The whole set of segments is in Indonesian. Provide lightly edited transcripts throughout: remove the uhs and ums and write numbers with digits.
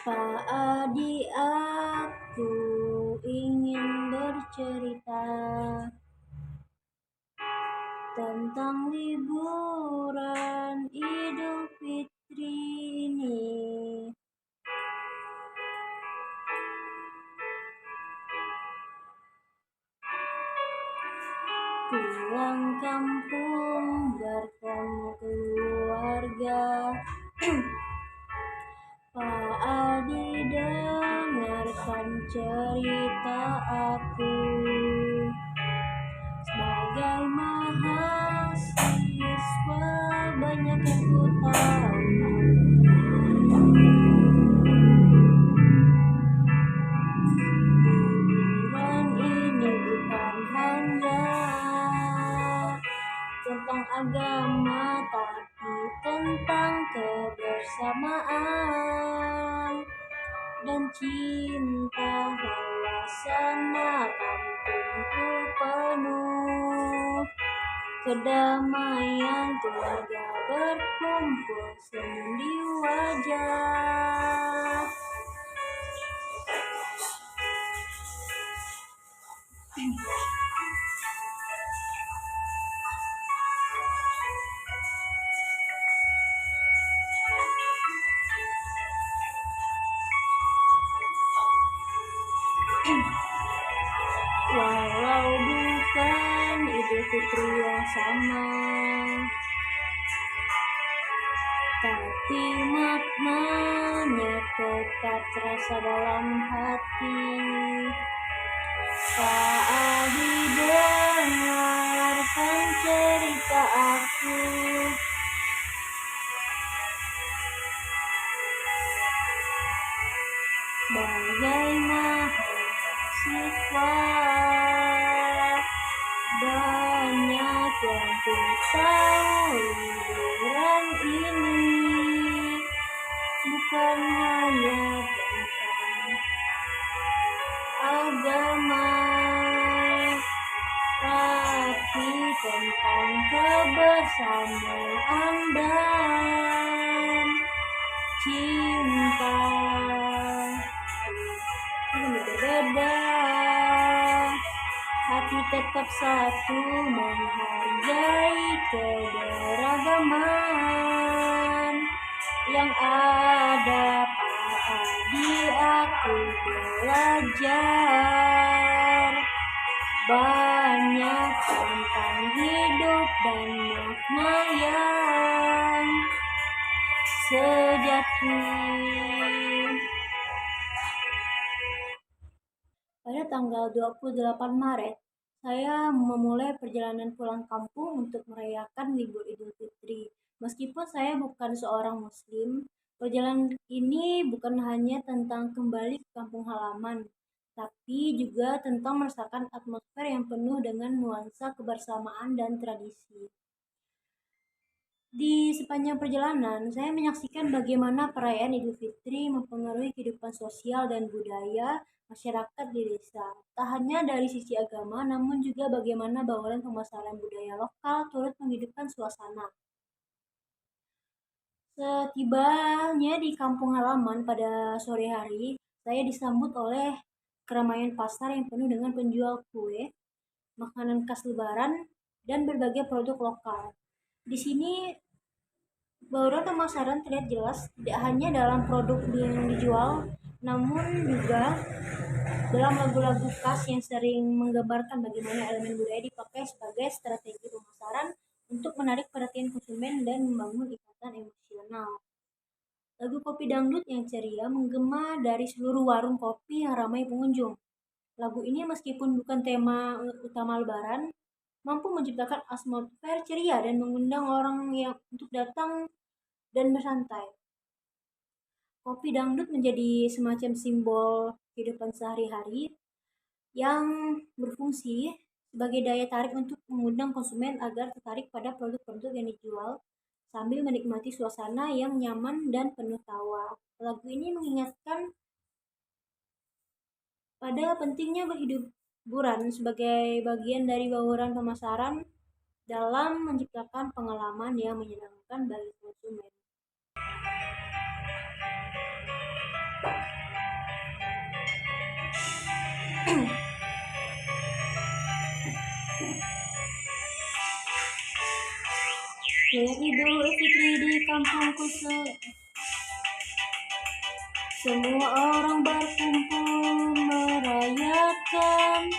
Pak Adi, aku ingin bercerita tentang liburan Idul Fitri ini. Pulang kampung bertemu keluarga. Pak Adi, dengarkan cerita aku. Sebagai mahasiswa banyak yang ku tahu. Liburan ini bukan hanya tentang agama, tapi tentang kebersamaan dan cinta. Suasana kampungku penuh kedamaian, keluarga berkumpul, senyum di wajah. Walau bukan Idul Fitri yang sama, tapi maknanya tetap terasa dalam hati. Pak Adi, dengarkan cerita aku. Bagai mahasiswa banyak yang ku tahu, liburan ini bukan hanya tentang agama, tapi tentang kebersamaan dan cinta. Ini berbeda, hati tetap satu, menghargai keberagaman yang ada. Pak Adi, aku belajar banyak tentang hidup dan makna yang sejati. Pada tanggal 28 Maret, saya memulai perjalanan pulang kampung untuk merayakan libur Idul Fitri. Meskipun saya bukan seorang Muslim, perjalanan ini bukan hanya tentang kembali ke kampung halaman, tapi juga tentang merasakan atmosfer yang penuh dengan nuansa kebersamaan dan tradisi. Di sepanjang perjalanan, saya menyaksikan bagaimana perayaan Idul Fitri mempengaruhi kehidupan sosial dan budaya masyarakat di desa. Tak hanya dari sisi agama, namun juga bagaimana bauran pemasaran budaya lokal turut menghidupkan suasana. Setibanya di kampung halaman pada sore hari, saya disambut oleh keramaian pasar yang penuh dengan penjual kue, makanan khas Lebaran, dan berbagai produk lokal. Di sini bauran pemasaran terlihat jelas, tidak hanya dalam produk yang dijual, namun juga dalam lagu-lagu khas yang sering menggambarkan bagaimana elemen budaya dipakai sebagai strategi pemasaran untuk menarik perhatian konsumen dan membangun ikatan emosional. Lagu kopi dangdut yang ceria menggema dari seluruh warung kopi yang ramai pengunjung. Lagu ini meskipun bukan tema utama Lebaran, mampu menciptakan atmosfer ceria dan mengundang orang yang untuk datang dan bersantai. Kopi dangdut menjadi semacam simbol kehidupan sehari-hari yang berfungsi sebagai daya tarik untuk mengundang konsumen agar tertarik pada produk-produk yang dijual sambil menikmati suasana yang nyaman dan penuh tawa. Lagu ini mengingatkan pada pentingnya berhiburan sebagai bagian dari bauran pemasaran dalam menciptakan pengalaman yang menyenangkan bagi konsumen. Idul Fitri di kampungku semua orang berkumpul merayakan.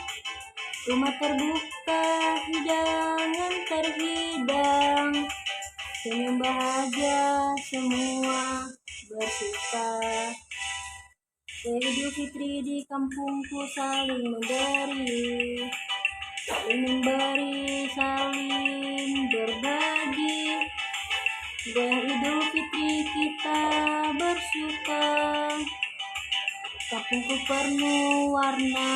Rumah terbuka, hidangan terhidang. Senyum bahagia, semua bersuka. Idul Fitri di kampungku saling memberi, saling berbagi. Idul Fitri kita bersuka. Kampungku penuh warna,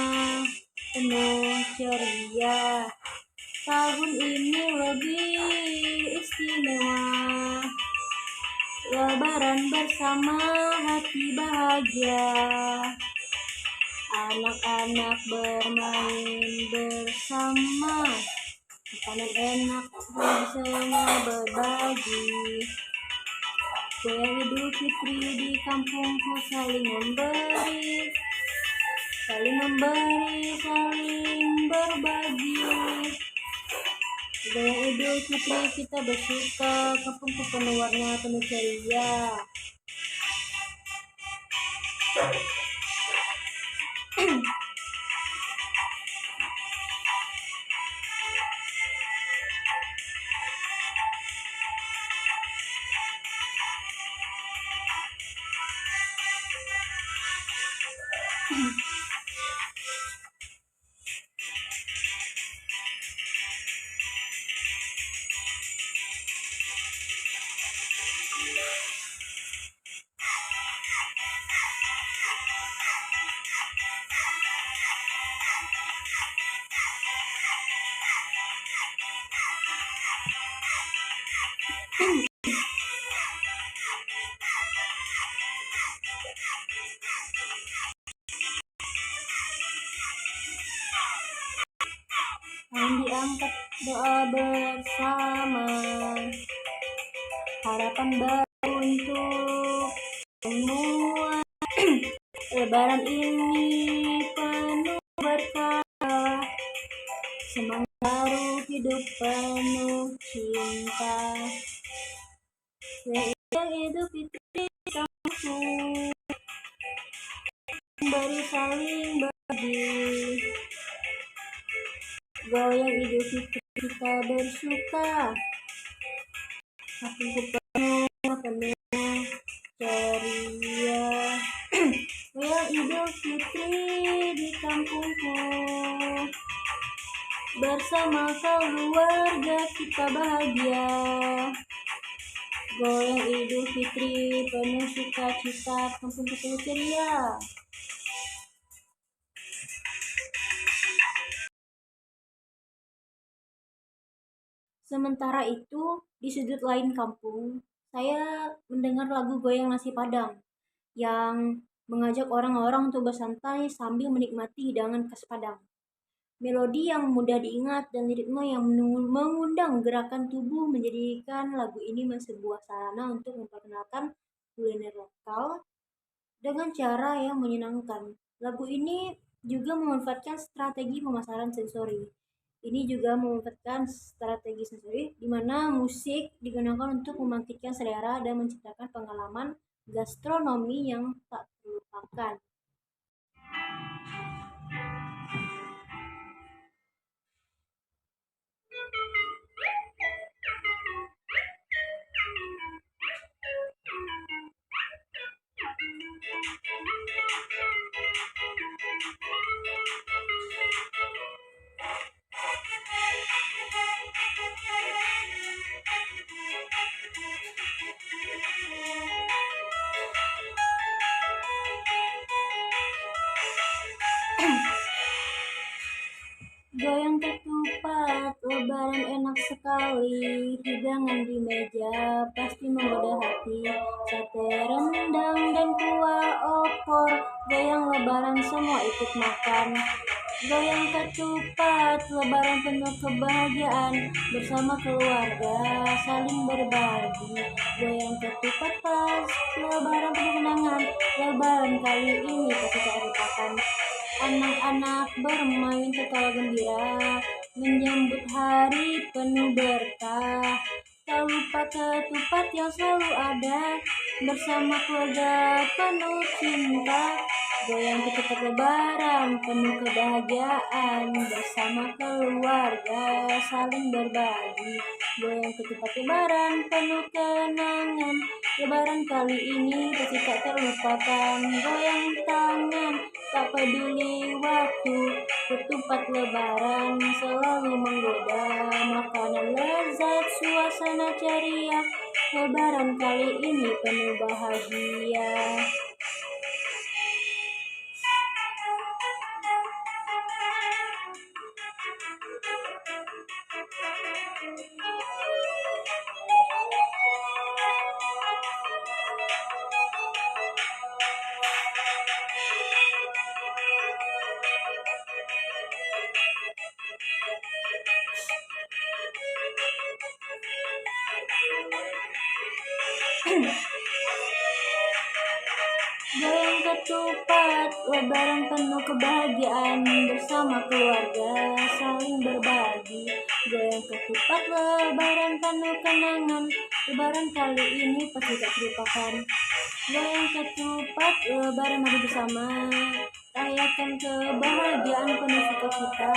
penuh ceria. Tahun ini lebih istimewa. Lebaran bersama hati bahagia. Anak-anak bermain bersama. Makanan enak semua berbagi. Idul Fitri di kampungku saling memberi, saling berbagi. Idul Fitri kita bersuka, kampungku penuh warna, penuh ceria. Diangkat doa bersama, harapan baru untuk semua. Lebaran ini penuh berkah, semangat baru, hidup penuh cinta. Idul Fitri kamu beri saling bagi. Goyang Idul Fitri kita bersuka. Kampungku penuh ceria. Goyang Idul Fitri di kampungku. Bersama keluarga kita bahagia. Goyang Idul Fitri penuh sukacita, kampungku penuh ceria. Sementara itu, di sudut lain kampung, saya mendengar lagu Goyang Nasi Padang yang mengajak orang-orang untuk bersantai sambil menikmati hidangan khas Padang. Melodi yang mudah diingat dan ritme yang mengundang gerakan tubuh menjadikan lagu ini sebuah sarana untuk memperkenalkan kuliner lokal dengan cara yang menyenangkan. Lagu ini juga memanfaatkan strategi pemasaran sensori. Ini juga memanfaatkan strategi sensori di mana musik digunakan untuk membangkitkan selera dan menciptakan pengalaman gastronomi yang tak terlupakan. Goyang ketupat, lebaran enak sekali. Hidangan di meja pasti menggoda hati. Sate rendang dan kuah opor. Goyang lebaran semua ikut makan. Goyang ketupat, lebaran penuh kebahagiaan. Bersama keluarga saling berbagi. Goyang ketupat pas, lebaran penuh kenangan. Lebaran kali ini pasti tak lupakan. Anak-anak bermain tertawa gembira, menyambut hari penuh berkah. Tak lupa ketupat yang selalu ada bersama keluarga penuh cinta. Goyang ketupat lebaran penuh kebahagiaan bersama keluarga saling berbagi. Goyang ketupat lebaran penuh kenangan. Lebaran kali ini pasti tak terlupakan. Goyang tangan tak peduli waktu. Ketupat lebaran selalu menggoda. Makanan lezat, suasana ceria. Lebaran kali ini penuh bahagia. Goyang ketupat, lebaran penuh kebahagiaan bersama keluarga saling berbagi. Goyang ketupat, lebaran penuh kenangan. Lebaran kali ini pasti tak terlupakan. Goyang ketupat, lebaran mari bersama. Rayakan kebahagiaan penuh sukacita.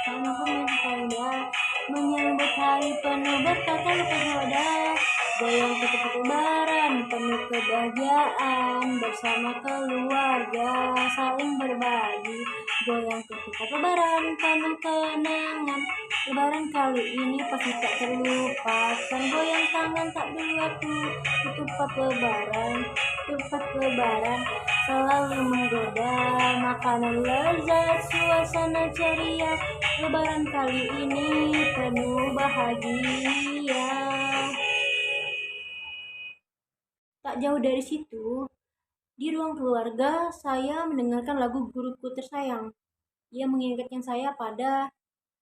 Karena pemirsa menyambut hari penuh berkah dan persaudaraan. Goyang ketupat lebaran penuh kebahagiaan bersama keluarga saling berbagi. Goyang ketupat lebaran penuh kenangan. Lebaran kali ini pasti tak terlupakan. Goyang tangan tak berlaku. Ketupat lebaran selalu menggoda. Makanan lezat, suasana ceria. Lebaran kali ini penuh bahagia. Tak jauh dari situ, di ruang keluarga, saya mendengarkan lagu Guruku Tersayang. Ia mengingatkan saya pada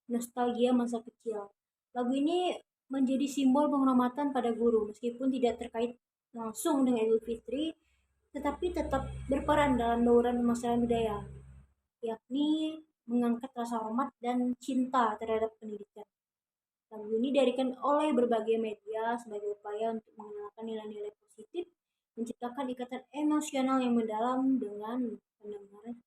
nostalgia masa kecil. Lagu ini menjadi simbol penghormatan pada guru, meskipun tidak terkait langsung dengan Idul Fitri, tetapi tetap berperan dalam bauran pemasaran budaya, yakni mengangkat rasa hormat dan cinta terhadap pendidikan. Lagu ini diberikan oleh berbagai media sebagai upaya untuk mengenalkan nilai-nilai positif, menciptakan ikatan emosional yang mendalam dengan pendengar.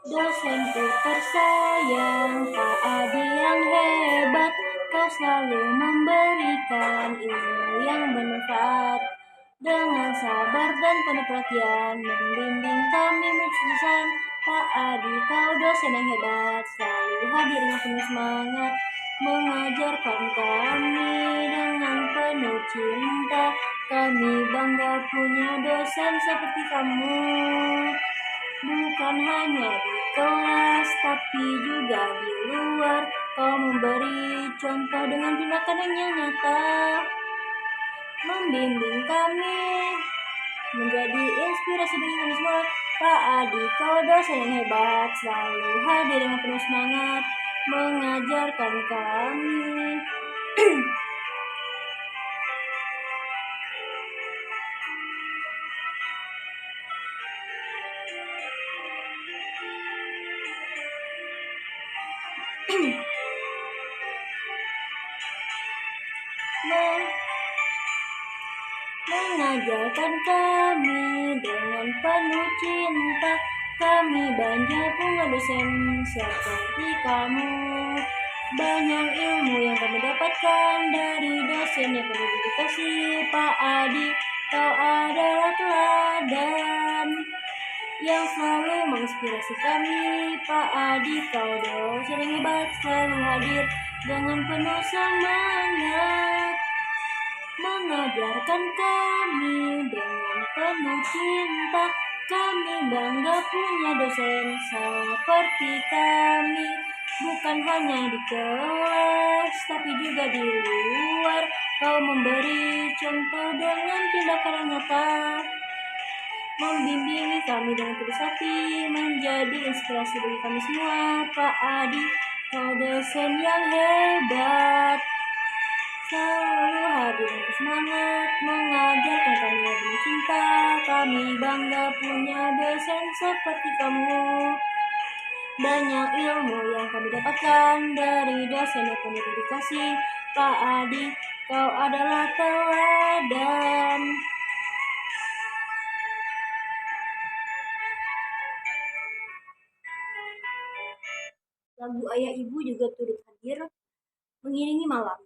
Dosenku tersayang, Pak Adi yang hebat, kau selalu memberikan ilmu yang bermanfaat. Dengan sabar dan penuh perhatian, membimbing kami menciptakan. Pak Adi, kau dosen yang hebat, selalu hadir dengan penuh semangat, mengajarkan kami dengan penuh cinta. Kami bangga punya dosen seperti kamu. Bukan hanya di kelas, tapi juga di luar. Kau memberi contoh dengan tindakan yang nyata, membimbing kami menjadi inspirasi bagi kami semua. Pak Adi, kau dosen yang hebat, selalu hadir dengan penuh semangat, mengajarkan kami. Mengajarkan kami dengan penuh cinta. Kami bangga punya dosen seperti kamu. Banyak ilmu yang kami dapatkan dari dosen yang penuh dedikasi. Pak Adi, kau adalah teladan yang selalu menginspirasi kami. Pak Adi, kau dosen yang hebat, selalu hadir dengan penuh semangat, mengajarkan kami dengan penuh cinta. Kami bangga punya dosen seperti kami. Bukan hanya di kelas, tapi juga di luar. Kau memberi contoh dengan tindakan yang nyata, membimbingi kami dengan tulus hati, menjadi inspirasi bagi kami semua. Pak Adi, kau dosen yang hebat, selalu hadir untuk semangat, mengajarkan kami lebih cinta. Kami bangga punya dosen seperti kamu. Banyak ilmu yang kami dapatkan dari dosen yang penuh dedikasi. Pak Adi, kau adalah teladan. Lagu Ayah Ibu juga turut hadir mengiringi malam,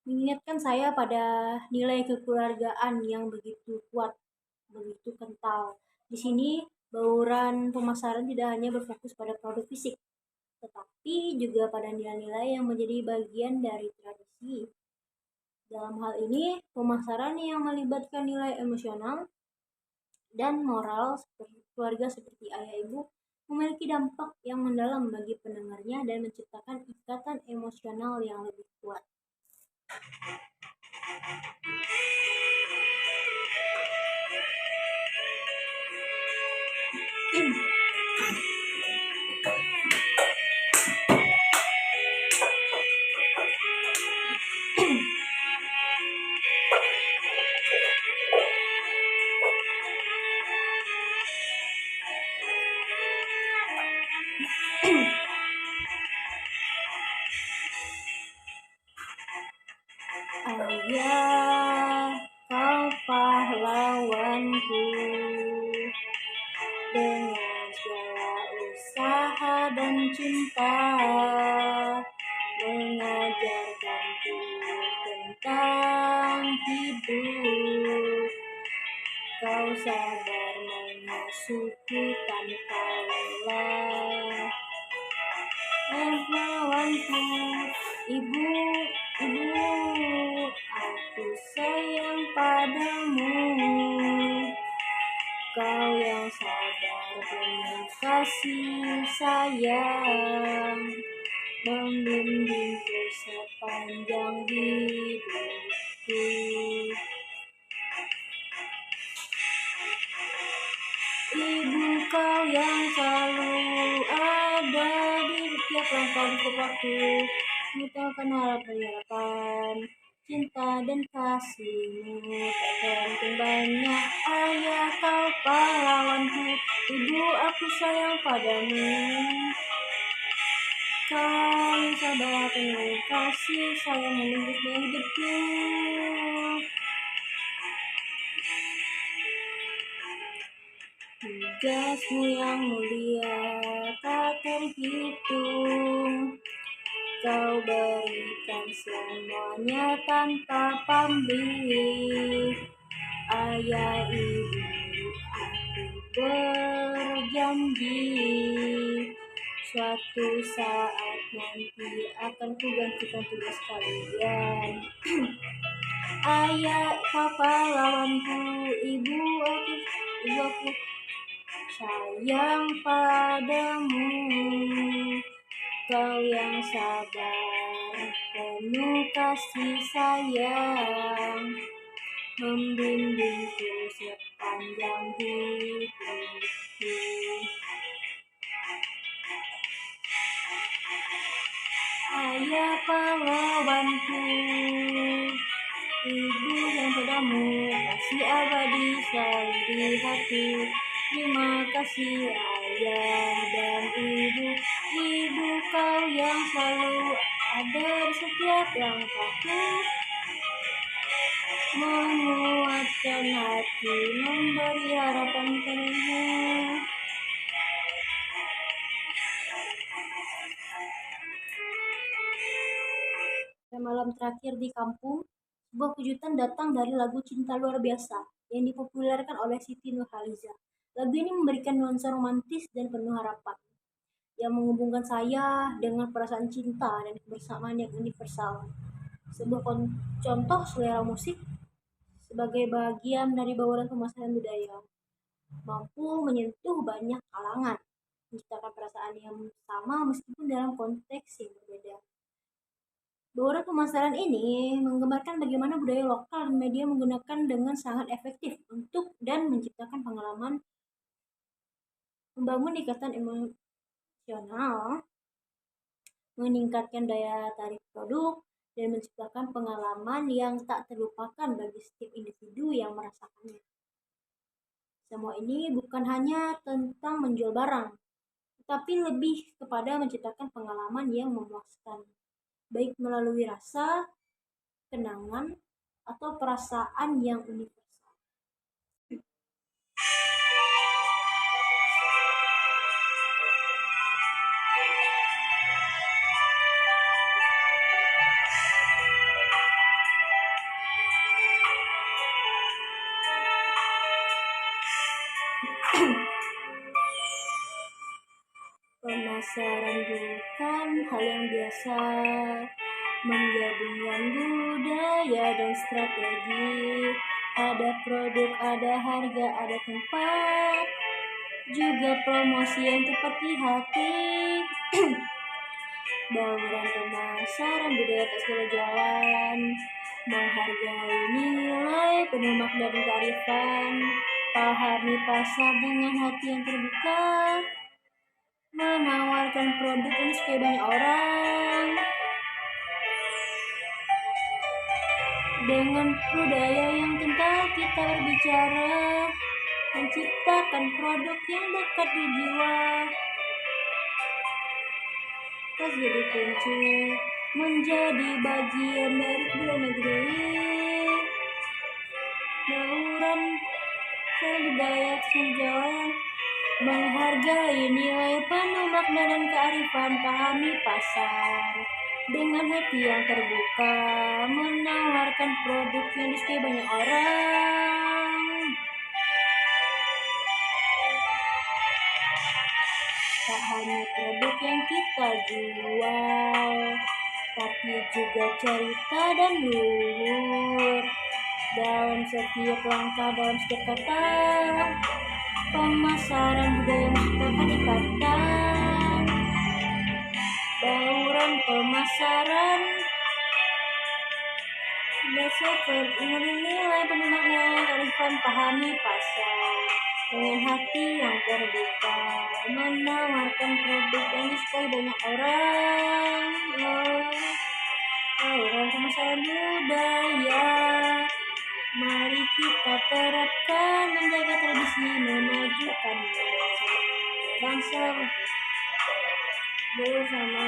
mengingatkan saya pada nilai kekeluargaan yang begitu kuat, begitu kental. Di sini, bauran pemasaran tidak hanya berfokus pada produk fisik, tetapi juga pada nilai-nilai yang menjadi bagian dari tradisi. Dalam hal ini, pemasaran yang melibatkan nilai emosional dan moral seperti keluarga seperti ayah ibu memiliki dampak yang mendalam bagi pendengarnya dan menciptakan ikatan emosional yang lebih kuat. Ayah, kau pahlawanku, dengan segala usaha dan cinta, mengajarkanku tentang hidup. Kau sabar mengasuhku tanpa lelah. Pahlawanku, ibu, aku sayang padamu. Kau yang sabar penuh kasih sayang, membimbingku sepanjang hidupku. Ibu, kau yang selalu ada di setiap langkah hidup aku, menyatakan harapan, cinta dan kasihmu tak terhitung banyak. Ayah, kau pahlawanku, ibu, aku sayang padamu. Kau yang sabar penuh kasih sayang membimbing hidupku. Tugasmu yang mulia tak terhitung, kau berikan semuanya tanpa pamrih. Ayah ibu, aku berjanji, suatu saat nanti akan kugantikan tugas kalian. Ayah, kau pahlawanku, ibu aku sayang padamu. Kau yang sabar penuh kasih sayang, membimbingku sepanjang hidupku. Ayah pahlawanku, ibu yang padamu kasih abadi selalu di hati. Terima kasih ayah dan ibu, kau yang selalu ada di setiap langkahku, menguatkan hati, memberi harapan padanya. Malam terakhir di kampung, sebuah kejutan datang dari lagu Cinta Luar Biasa yang dipopulerkan oleh Siti Nurhaliza. Lagu ini memberikan nuansa romantis dan penuh harapan yang menghubungkan saya dengan perasaan cinta dan kebersamaan yang universal. Sebuah contoh selera musik sebagai bagian dari bauran pemasaran budaya, mampu menyentuh banyak kalangan, menciptakan perasaan yang sama meskipun dalam konteks yang berbeda. Bauran pemasaran ini menggambarkan bagaimana budaya lokal dan media menggunakan dengan sangat efektif untuk dan menciptakan pengalaman, membangun ikatan emosional, meningkatkan daya tarik produk, dan menciptakan pengalaman yang tak terlupakan bagi setiap individu yang merasakannya. Semua ini bukan hanya tentang menjual barang, tetapi lebih kepada menciptakan pengalaman yang memuaskan, baik melalui rasa, kenangan, atau perasaan yang universal. Pemasaran bukan hal yang biasa, menggabungkan budaya dan strategi. Ada produk, ada harga, ada tempat, juga promosi yang tepat di hati. Bauran pemasaran budaya tak segala jalan, menghargai nilai penuh makna dan kearifan, pahami pasar dengan hati yang terbuka, menawarkan produk ini supaya banyak orang dengan budaya yang kental kita berbicara, menciptakan produk yang dekat di jiwa. Tas jadi kunci, menjadi bagian dari budaya negeri. Bauran budaya jalan, menghargai nilai penuh makna dan kearifan, pahami pasar dengan hati yang terbuka, menawarkan produk yang disukai banyak orang. Tak hanya produk yang kita jual, tapi juga cerita dan luhur dalam setiap langkah, dalam setiap kata. Pemasaran budaya menciptakan ikatan. Bauran pemasaran dasar nilai penuh makna, kearifan, pahami pasar dengan hati yang terbuka, menawarkan produk yang disukai banyak orang. Bauran pemasaran budaya, mari kita terapkan, menjaga tradisi, memajukan bangsa bersama.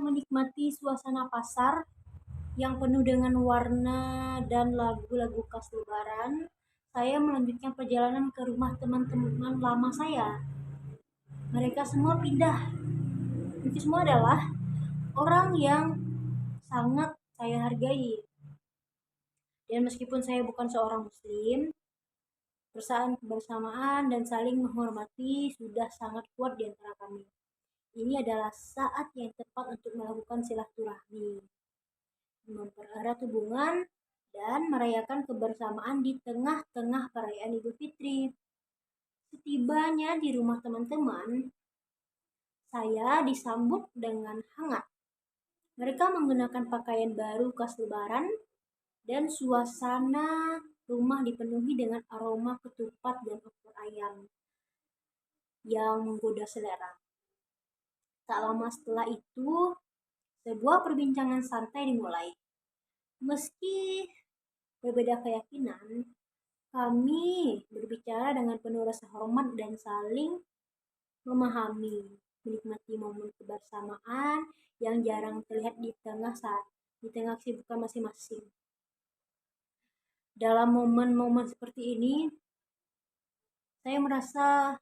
Menikmati suasana pasar yang penuh dengan warna dan lagu-lagu khas Lebaran, saya melanjutkan perjalanan ke rumah teman-teman lama saya. Mereka semua pindah. Itu semua adalah orang yang sangat saya hargai. Dan meskipun saya bukan seorang muslim, perasaan kebersamaan dan saling menghormati sudah sangat kuat di antara kami. Ini adalah saat yang tepat untuk melakukan silaturahmi, mempererat hubungan, dan merayakan kebersamaan di tengah-tengah perayaan Idul Fitri. Setibanya di rumah teman-teman, saya disambut dengan hangat. Mereka menggunakan pakaian baru khas Lebaran, dan suasana rumah dipenuhi dengan aroma ketupat dan opor ayam yang menggoda selera. Tak lama setelah itu, sebuah perbincangan santai dimulai. Meski berbeda keyakinan, kami berbicara dengan penuh rasa hormat dan saling memahami, menikmati momen kebersamaan yang jarang terlihat di tengah kesibukan masing-masing. Dalam momen-momen seperti ini, saya merasa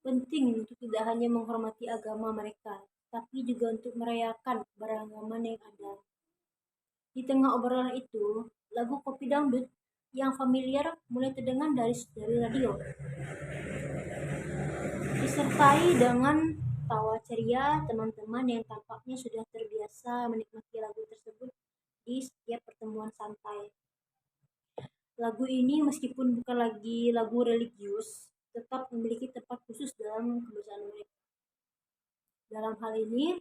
penting untuk tidak hanya menghormati agama mereka, tapi juga untuk merayakan keberagaman yang ada. Di tengah obrolan itu, lagu Kopi Dangdut yang familiar mulai terdengar dari radio, disertai dengan tawa ceria teman-teman yang tampaknya sudah terbiasa menikmati lagu tersebut di setiap pertemuan santai. Lagu ini meskipun bukan lagi lagu religius, tetap memiliki tempat khusus dalam kebiasaan mereka. Dalam hal ini,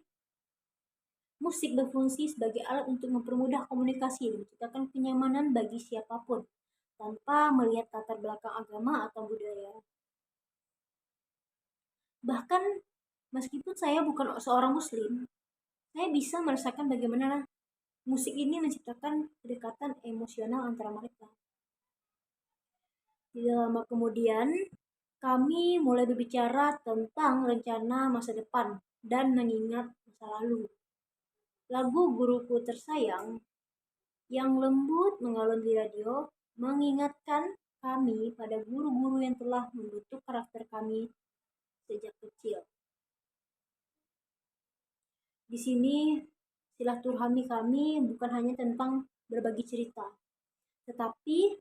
musik berfungsi sebagai alat untuk mempermudah komunikasi dan menciptakan kenyamanan bagi siapapun, tanpa melihat latar belakang agama atau budaya. Bahkan meskipun saya bukan seorang muslim, saya bisa merasakan bagaimana musik ini menciptakan kedekatan emosional antara mereka. Tidak lama kemudian, kami mulai berbicara tentang rencana masa depan dan mengingat masa lalu. Lagu Guruku Tersayang yang lembut mengalun di radio mengingatkan kami pada guru-guru yang telah membentuk karakter kami sejak kecil. Di sini silaturahmi kami bukan hanya tentang berbagi cerita, tetapi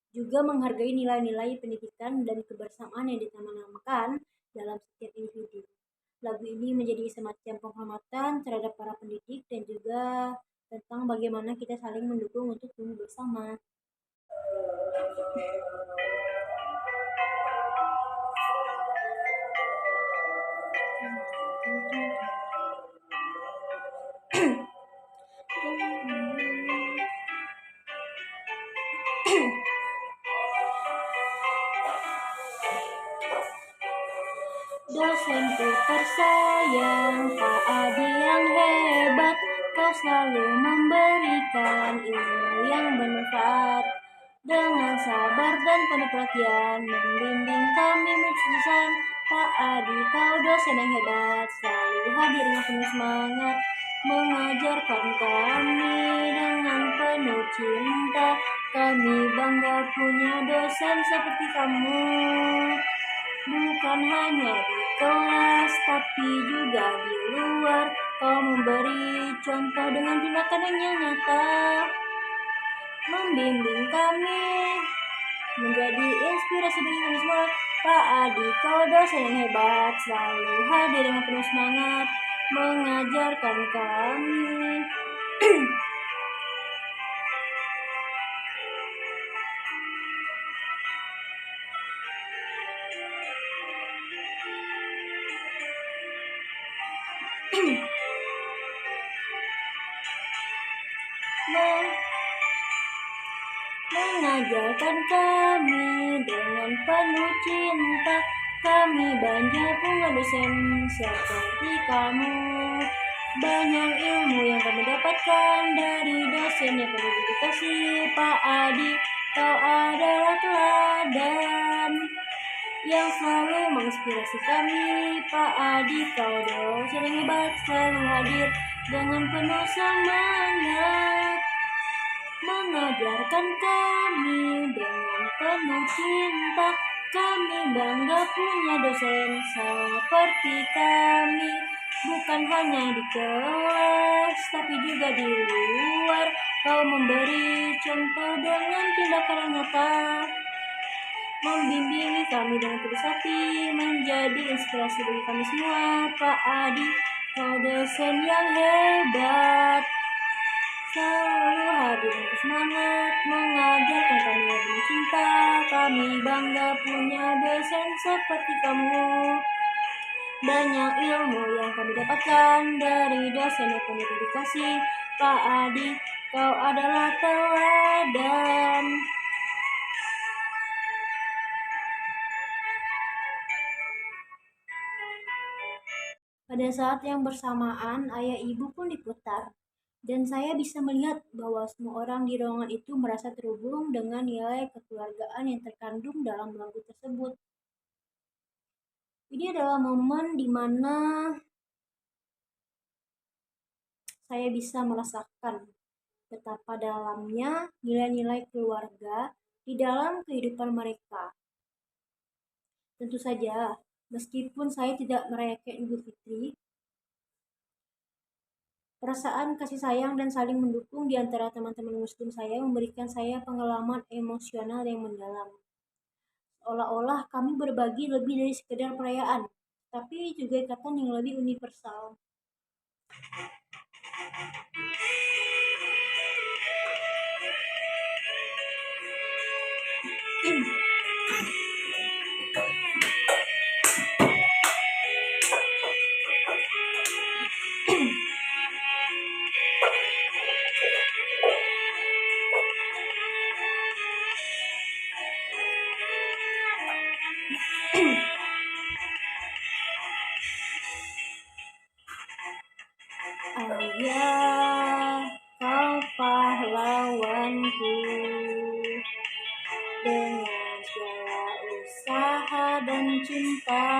juga menghargai nilai-nilai pendidikan dan kebersamaan yang ditanamkan dalam setiap individu. Lagu ini menjadi semacam penghormatan terhadap para pendidik dan juga tentang bagaimana kita saling mendukung untuk tumbuh bersama. Dosenku tersayang, Pak Adi yang hebat, kau selalu memberikan ilmu yang bermanfaat. Dengan sabar dan penuh perhatian, membimbing kami menjurusan. Pak Adi, kau dosen yang hebat, selalu hadir dengan penuh semangat, mengajarkan kami dengan penuh cinta. Kami bangga punya dosen seperti kamu. Bukan hanya di kelas, tapi juga di luar. Kau memberi contoh dengan tindakan yang nyata, membimbing kami menjadi inspirasi bagi kami semua. Pak Adi, kau dosen yang hebat, selalu hadir dengan penuh semangat, mengajarkan kami. Mengajarkan kami dengan penuh cinta. Kami bangga punya dosen seperti kamu. Banyak ilmu yang kami dapatkan dari dosen yang penuh dedikasi. Pak Adi, kau adalah teladan yang selalu menginspirasi kami. Pak Adi, kau dosen yang hebat, selalu hadir dengan penuh semangat, mengajarkan kami dengan penuh cinta. Kami bangga punya dosen seperti kami, bukan hanya di kelas, tapi juga di luar. Kau memberi contoh dengan tindakan yang nyata, membimbing kami dengan tulus hati, menjadi inspirasi bagi kami semua. Pak Adi, kau dosen yang hebat, selalu hadir dengan semangat, mengajarkan kami dengan cinta. Kami bangga punya dosen seperti kamu. Banyak ilmu yang kami dapatkan dari dosen yang penuh dedikasi. Pak Adi, kau adalah teladan. Pada saat yang bersamaan, ayah ibu pun diputar. Dan saya bisa melihat bahwa semua orang di ruangan itu merasa terhubung dengan nilai kekeluargaan yang terkandung dalam lagu tersebut. Ini adalah momen di mana saya bisa merasakan betapa dalamnya nilai-nilai keluarga di dalam kehidupan mereka. Tentu saja, meskipun saya tidak merayakan Idul Fitri, perasaan kasih sayang dan saling mendukung di antara teman-teman muslim saya memberikan saya pengalaman emosional yang mendalam. Seolah-olah kami berbagi lebih dari sekedar perayaan, tapi juga ikatan yang lebih universal. Ayah, kau pahlawanku, dengan segala usaha dan cinta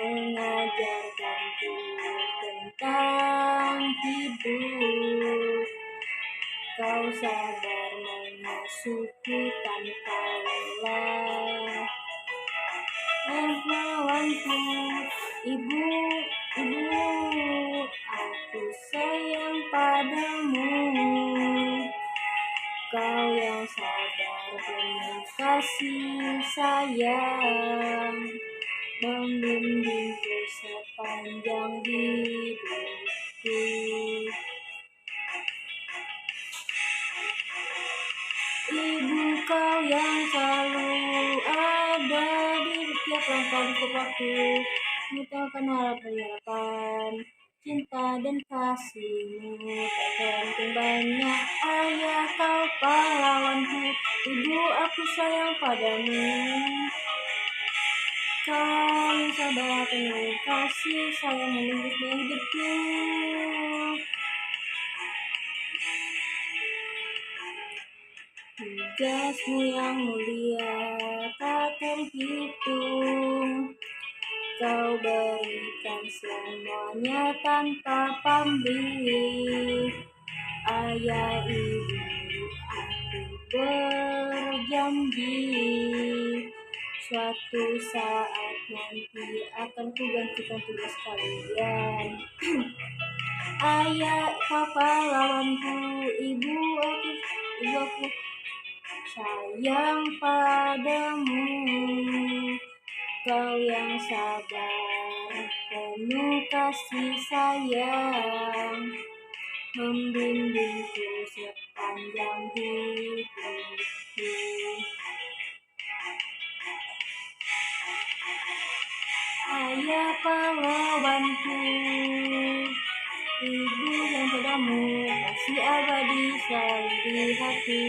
mengajarkanku tentang hidup. Kau sabar mengasuhku tanpa lelah. Pahlawanku, ibu, aku sayang padamu. Kau yang sabar penuh kasih sayang, membimbingku sepanjang hidupku. Ibu, kau yang selalu ada di setiap langkah hidupku, menyatakan harapan, cinta dan kasihmu tak terhitung banyak. Ayah, kau pahlawanku, ibu, aku sayang padamu. Kau yang sabar penuh kasih sayang membimbing hidupku. Tugasmu yang mulia tak terhitung, kau berikan semuanya tanpa pamrih. Ayah, ibu, aku berjanji, suatu saat nanti akan kugantikan tugas kalian. Ayah, kau pahlawanku, ibu aku sayang padamu. Kau yang sabar penuh kasih sayang, membimbingku sepanjang hidupku. Ayah, pahlawanku, ibu yang padamu kasih abadi selalu di hati.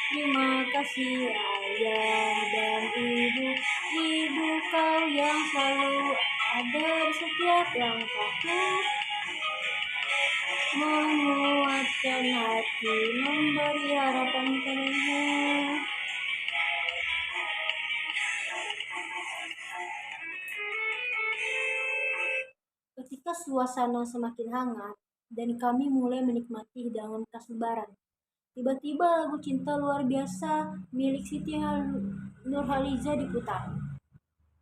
Terima kasih ayah dan ibu, kau yang selalu ada di setiap langkahku, menguatkan hati, memberi harapan padanya. Ketika suasana semakin hangat dan kami mulai menikmati hidangan khas Lebaran, tiba-tiba lagu cinta luar biasa milik Siti Nurhaliza diputar,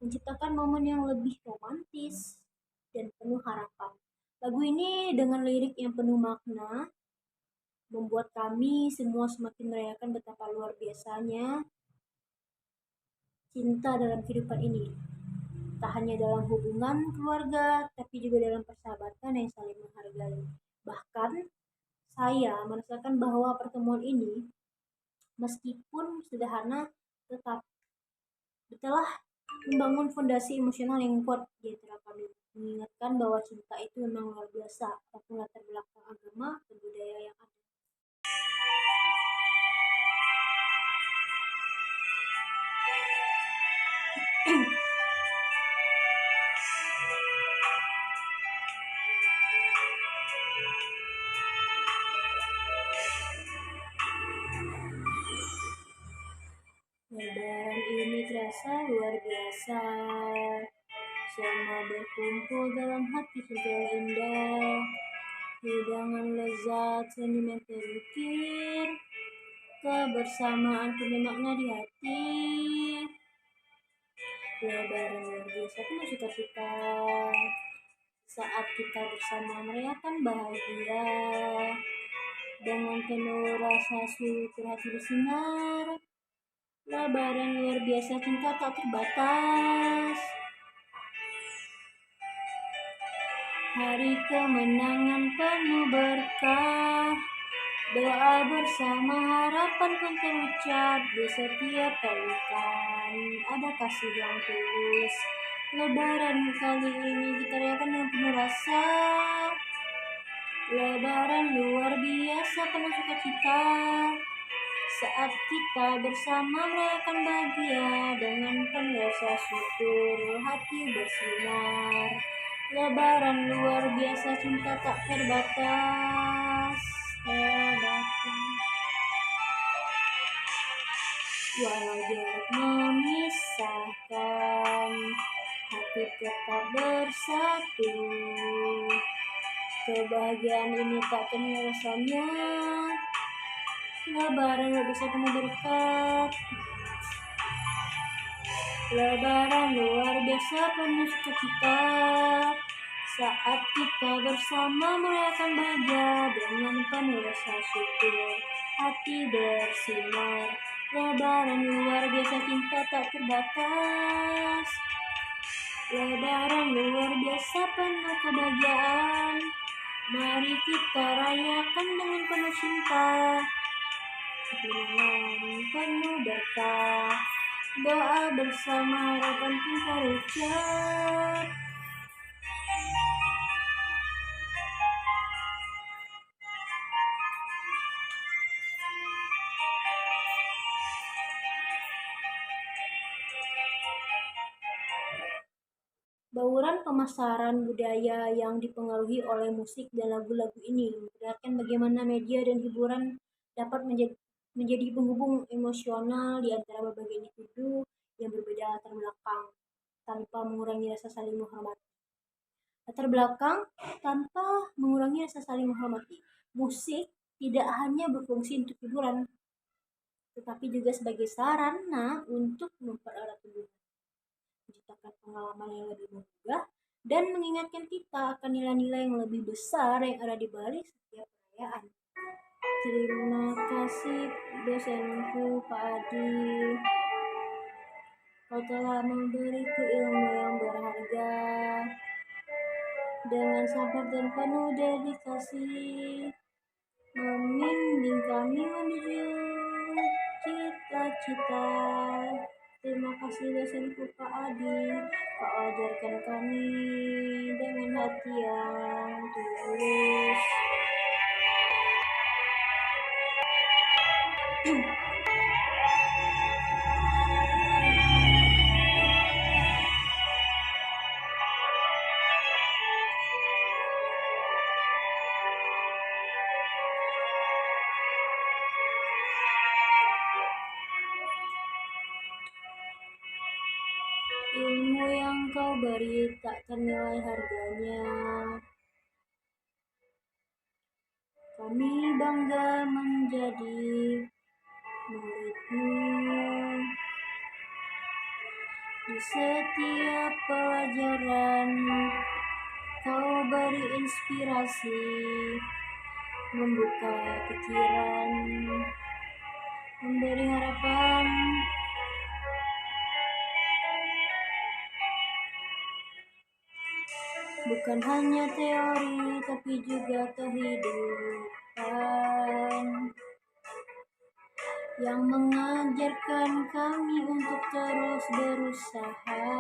menciptakan momen yang lebih romantis dan penuh harapan. Lagu ini dengan lirik yang penuh makna membuat kami semua semakin merayakan betapa luar biasanya cinta dalam kehidupan ini. Tak hanya dalam hubungan keluarga, tapi juga dalam persahabatan yang saling menghargai. Bahkan, saya merasakan bahwa pertemuan ini, meskipun sederhana, tetap telah membangun fondasi emosional yang kuat di antara kami. Mengingatkan bahwa cinta itu memang luar biasa, apapun latar belakang agama dan budaya yang ada. Lebaran ini terasa luar biasa. Semua berkumpul dalam hati sudah indah. Hidangan lezat, sentimen terukir, kebersamaan penuh makna di hati. Lebaran luar biasa penuh sukacita. Saat kita bersama merayakan bahagia, dengan penuh rasa syukur hati bersinar. Lebaran luar biasa, cinta tak terbatas. Hari kemenangan penuh berkah, Doa bersama harapan pun terucap di setiap pelukan. Ada kasih yang tulus. Lebaran kali ini kita rayakan dengan penuh rasa. Lebaran luar biasa penuh sukacita. Saat kita bersama merayakan bahagia dengan penuh rasa syukur, hati bersinar. Lebaran luar biasa, cinta tak terbatas. Walau jarak memisahkan, hati tetap bersatu. Kebahagiaan ini tak ternilai rasanya. Lebaran luar biasa penuh berkat. Lebaran luar biasa penuh sukacita. Saat kita bersama merayakan bahagia dengan penuh rasa syukur, hati bersinar. Lebaran luar biasa, cinta tak terbatas. Lebaran luar biasa penuh kebahagiaan. Mari kita rayakan dengan penuh cinta, dengan penuh berkah. Doa bersama harapan pun terucap. Bauran pemasaran budaya yang dipengaruhi oleh musik dan lagu-lagu ini memperlihatkan bagaimana media dan hiburan dapat menjadi penghubung emosional di antara berbagai individu yang berbeda latar belakang tanpa mengurangi rasa saling menghormati. Musik tidak hanya berfungsi untuk hiburan, tetapi juga sebagai sarana untuk mempererat hubungan, menciptakan pengalaman yang lebih menggugah, dan mengingatkan kita akan nilai-nilai yang lebih besar yang ada di balik setiap perayaan. Terima kasih dosenku Pak Adi. Kau telah memberiku ilmu yang berharga dengan sabar dan penuh dedikasi, membimbing kami menuju cita-cita. Terima kasih dosenku Pak Adi, kau ajarkan kami dengan hati yang tulus. Ilmu yang kau beri tak ternilai harganya. Kami bangga menjadi muridmu. Di setiap pelajaran kau beri inspirasi, membuka pikiran, memberi harapan. Bukan hanya teori, tapi juga kehidupan yang mengajarkan kami untuk terus berusaha.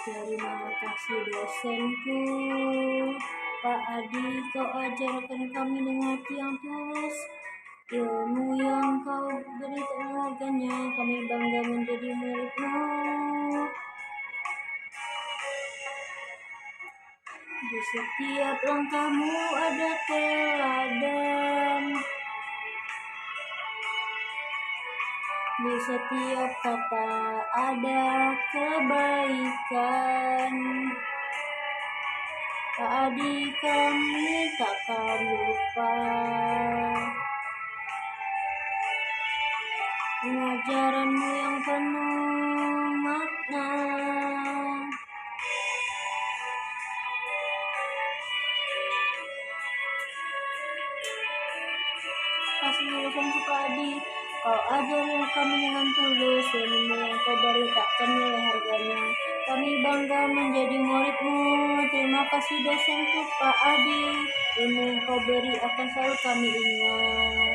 Terima kasih dosenku Pak Adi, kau ajarkan kami dengan hati yang tulus. Ilmu yang kau beri tak harganya, kami bangga menjadi muridmu. Di setiap langkahmu ada teladan, di setiap kata ada kebaikan. Pak Adi, kami takkan lupa pengajaranmu yang penuh makna. Kasih dosenku Pak Adi, Kau ajari kami dengan tulus, ilmu yang kau beri tak ternilai harganya. Kami bangga menjadi muridmu. Terima kasih dosenku Pak Adi. Ilmu yang kau beri akan selalu kami ingat.